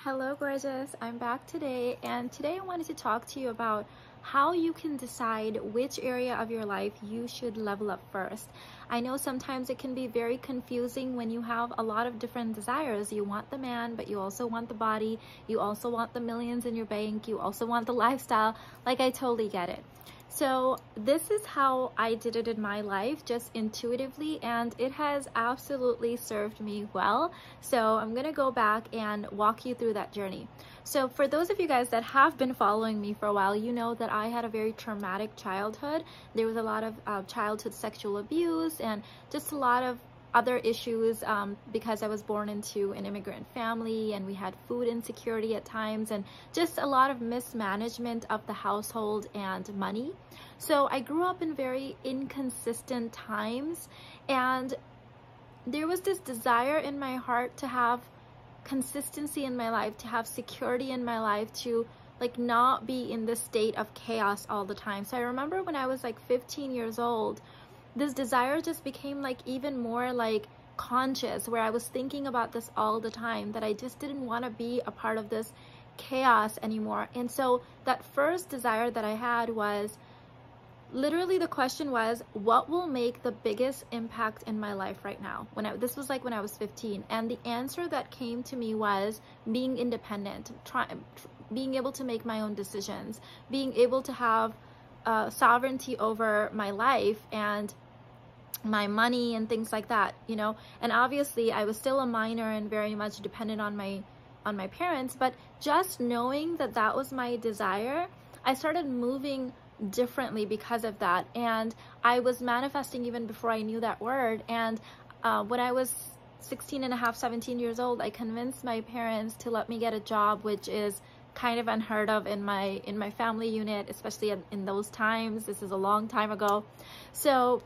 Hello gorgeous, I'm back today, and today I wanted to talk to you about how you can decide which area of your life you should level up first. I know sometimes it can be very confusing when you have a lot of different desires. You want the man, but you also want the body, you also want the millions in your bank, you also want the lifestyle. Like, I totally get it. So this is how I did it in my life, just intuitively, and it has absolutely served me well. So I'm gonna go back and walk you through that journey. So for those of you guys that have been following me for a while, you know that I had a very traumatic childhood. There was a lot of childhood sexual abuse and just a lot of other issues because I was born into an immigrant family, and we had food insecurity at times and just a lot of mismanagement of the household and money. So I grew up in very inconsistent times, and there was this desire in my heart to have consistency in my life, to have security in my life, to like not be in this state of chaos all the time. So I remember when I was like 15 years old, this desire just became like even more like conscious, where I was thinking about this all the time, that I just didn't want to be a part of this chaos anymore. And so that first desire that I had was literally, the question was, what will make the biggest impact in my life right now? This was like when I was 15, and the answer that came to me was being independent, being able to make my own decisions, being able to have sovereignty over my life and my money and things like that, you know. And obviously I was still a minor and very much dependent on my parents, but just knowing that that was my desire, I started moving differently because of that. And I was manifesting even before I knew that word. And when I was 16 and a half, 17 years old, I convinced my parents to let me get a job, which is kind of unheard of in my family unit, especially in those times. This is a long time ago. So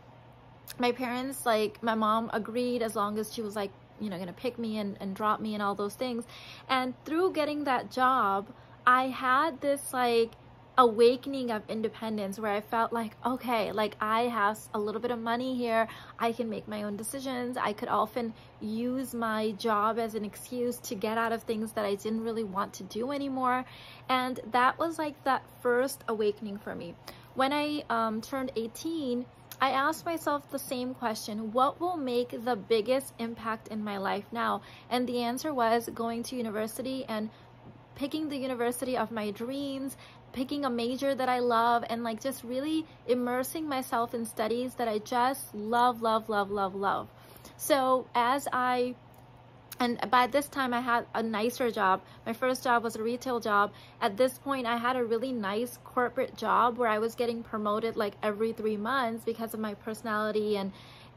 my parents, like my mom, agreed as long as she was like, you know, gonna pick me and drop me and all those things. And through getting that job, I had this like awakening of independence, where I felt like, okay, like I have a little bit of money here, I can make my own decisions. I could often use my job as an excuse to get out of things that I didn't really want to do anymore. And that was like that first awakening for me. When I turned 18, I asked myself the same question: what will make the biggest impact in my life now? And the answer was going to university and picking the university of my dreams, picking a major that I love, and like just really immersing myself in studies that I just love. So and by this time I had a nicer job. My first job was a retail job. At this point, I had a really nice corporate job where I was getting promoted like every 3 months because of my personality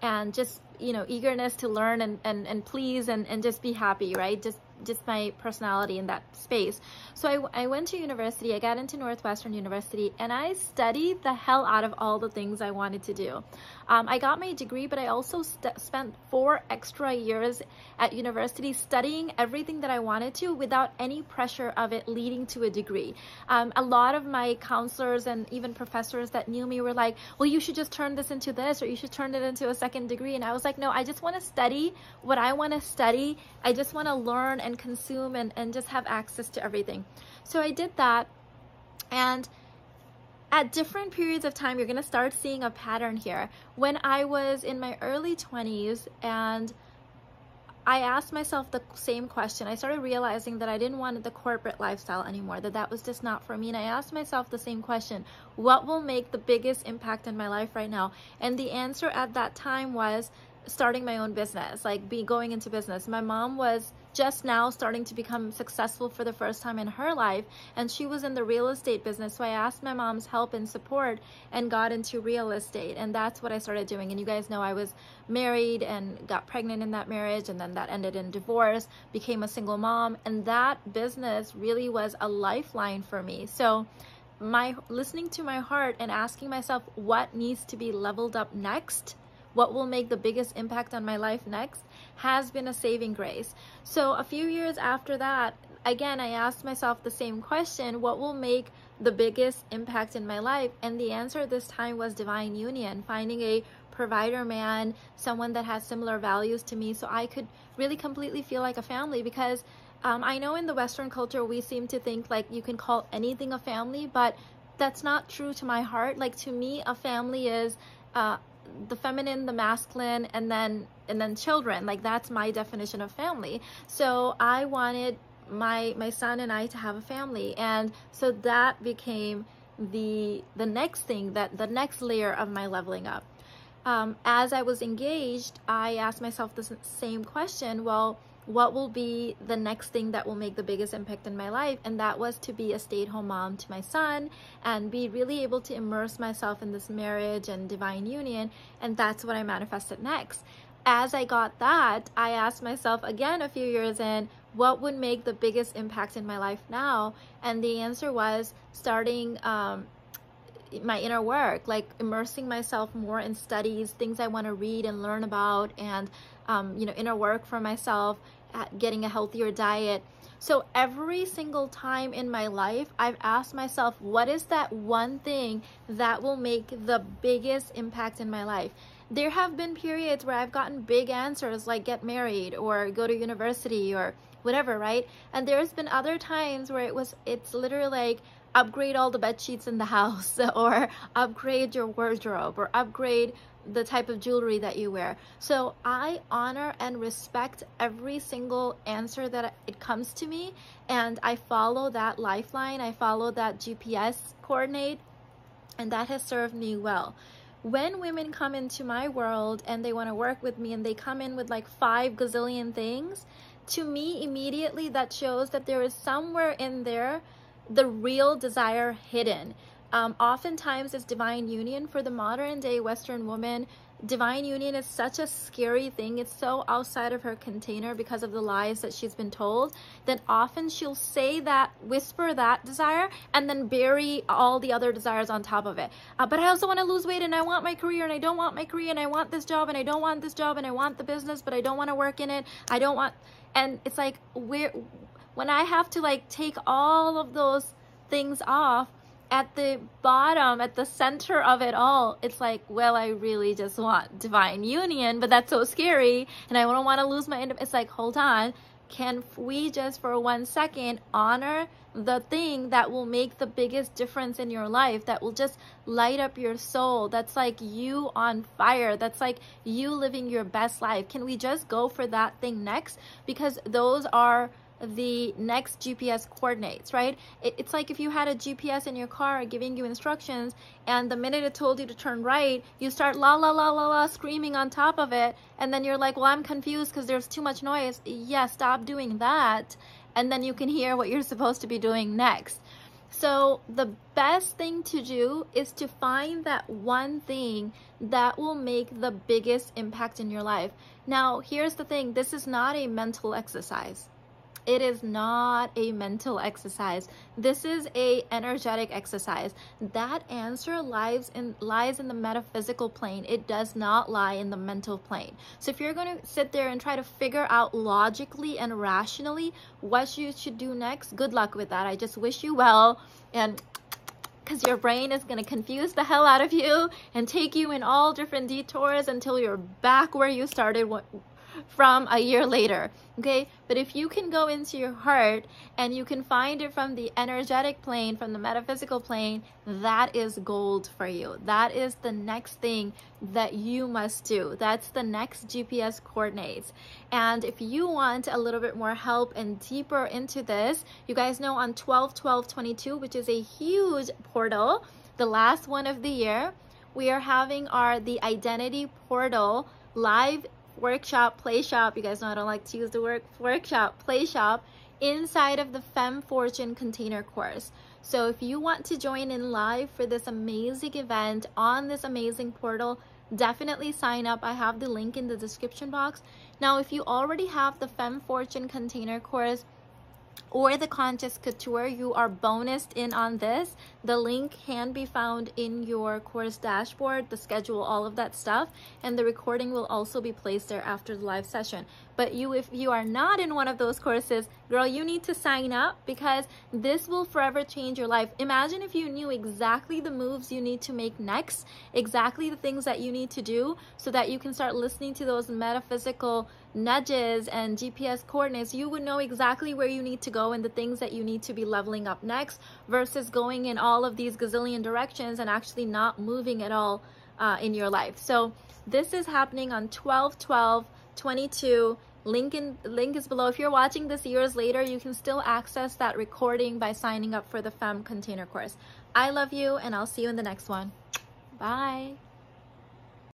and just, you know, eagerness to learn and please and just be happy, right? Just my personality in that space. So I went to university. I got into Northwestern University, and I studied the hell out of all the things I wanted to do. I got my degree, but I also spent 4 extra years at university studying everything that I wanted to without any pressure of it leading to a degree. A lot of my counselors and even professors that knew me were like, well, you should just turn this into this, or you should turn it into a second degree. And I was like, no, I just want to study what I want to study. I just want to learn and consume and just have access to everything. So I did that, and at different periods of time, you're going to start seeing a pattern here. When I was in my early 20s and I asked myself the same question, I started realizing that I didn't want the corporate lifestyle anymore, that was just not for me. And I asked myself the same question: what will make the biggest impact in my life right now? And the answer at that time was starting my own business, like going into business. My mom was just now starting to become successful for the first time in her life, and she was in the real estate business. So I asked my mom's help and support and got into real estate, and that's what I started doing. And you guys know I was married and got pregnant in that marriage, and then that ended in divorce, became a single mom, and that business really was a lifeline for me. So listening to my heart and asking myself what needs to be leveled up next, what will make the biggest impact on my life next, has been a saving grace. So a few years after that, again, I asked myself the same question: what will make the biggest impact in my life? And the answer this time was divine union, finding a provider man, someone that has similar values to me, so I could really completely feel like a family. Because I know in the Western culture, we seem to think like you can call anything a family, but that's not true to my heart. Like, to me, a family is the feminine, the masculine, and then children. Like, that's my definition of family. So I wanted my son and I to have a family, and so that became the next thing, that the next layer of my leveling up. As I was engaged, I asked myself the same question. Well, what will be the next thing that will make the biggest impact in my life? And that was to be a stay-at-home mom to my son and be really able to immerse myself in this marriage and divine union. And that's what I manifested next. As I got that, I asked myself again a few years in, what would make the biggest impact in my life now? And the answer was starting my inner work, like immersing myself more in studies, things I want to read and learn about, and inner work for myself, getting a healthier diet. So every single time in my life, I've asked myself, what is that one thing that will make the biggest impact in my life? There have been periods where I've gotten big answers like get married or go to university or whatever, right? And there's been other times where it's literally like upgrade all the bed sheets in the house, or upgrade your wardrobe, or upgrade the type of jewelry that you wear. So I honor and respect every single answer that it comes to me, and I follow that lifeline, I follow that GPS coordinate, and that has served me well. When women come into my world and they want to work with me and they come in with like 5 gazillion things, to me immediately that shows that there is somewhere in there the real desire hidden. Oftentimes it's divine union. For the modern day Western woman, divine union is such a scary thing. It's so outside of her container because of the lies that she's been told, that often she'll say that, whisper that desire, and then bury all the other desires on top of it. But I also want to lose weight, and I want my career, and I don't want my career, and I want this job, and I don't want this job, and I want the business, but I don't want to work in it. I don't want, and it's like, when I have to like take all of those things off, at the bottom, at the center of it all, it's like, well, I really just want divine union, but that's so scary, and I don't want to lose my independence. It's like, hold on, can we just for 1 second honor the thing that will make the biggest difference in your life, that will just light up your soul, that's like you on fire, that's like you living your best life? Can we just go for that thing next? Because those are the next GPS coordinates, right? It's like if you had a GPS in your car giving you instructions, and the minute it told you to turn right, you start la la la la la screaming on top of it, and then you're like, well, I'm confused because there's too much noise. Yeah, stop doing that, and then you can hear what you're supposed to be doing next. So the best thing to do is to find that one thing that will make the biggest impact in your life. Now, here's the thing, this is not a mental exercise. It is not a mental exercise. This is a energetic exercise. That answer lies in the metaphysical plane. It does not lie in the mental plane. So if you're going to sit there and try to figure out logically and rationally what you should do next, good luck with that. I just wish you well, and because your brain is going to confuse the hell out of you and take you in all different detours until you're back where you started from a year later. Okay, but if you can go into your heart and you can find it from the energetic plane, from the metaphysical plane, that is gold for you. That is the next thing that you must do. That's the next GPS coordinates. And if you want a little bit more help and deeper into this, you guys know on 12/12/22, which is a huge portal, the last one of the year, we are having the identity portal live workshop, play shop. You guys know I don't like to use the word workshop, play shop, inside of the Femme Fortune container course. So if you want to join in live for this amazing event on this amazing portal, definitely sign up. I have the link in the description box. Now, if you already have the Femme Fortune container course or the Conscious Couture, you are bonused in on this. The link can be found in your course dashboard, the schedule, all of that stuff, and the recording will also be placed there after the live session. But if you are not in one of those courses, girl, you need to sign up, because this will forever change your life. Imagine if you knew exactly the moves you need to make next, exactly the things that you need to do so that you can start listening to those metaphysical nudges and GPS coordinates, you would know exactly where you need to go and the things that you need to be leveling up next, versus going in all of these gazillion directions and actually not moving at all in your life. So this is happening on 12/12/22. Link is below. If you're watching this years later, you can still access that recording by signing up for the FEM container course. I love you, and I'll see you in the next one. Bye.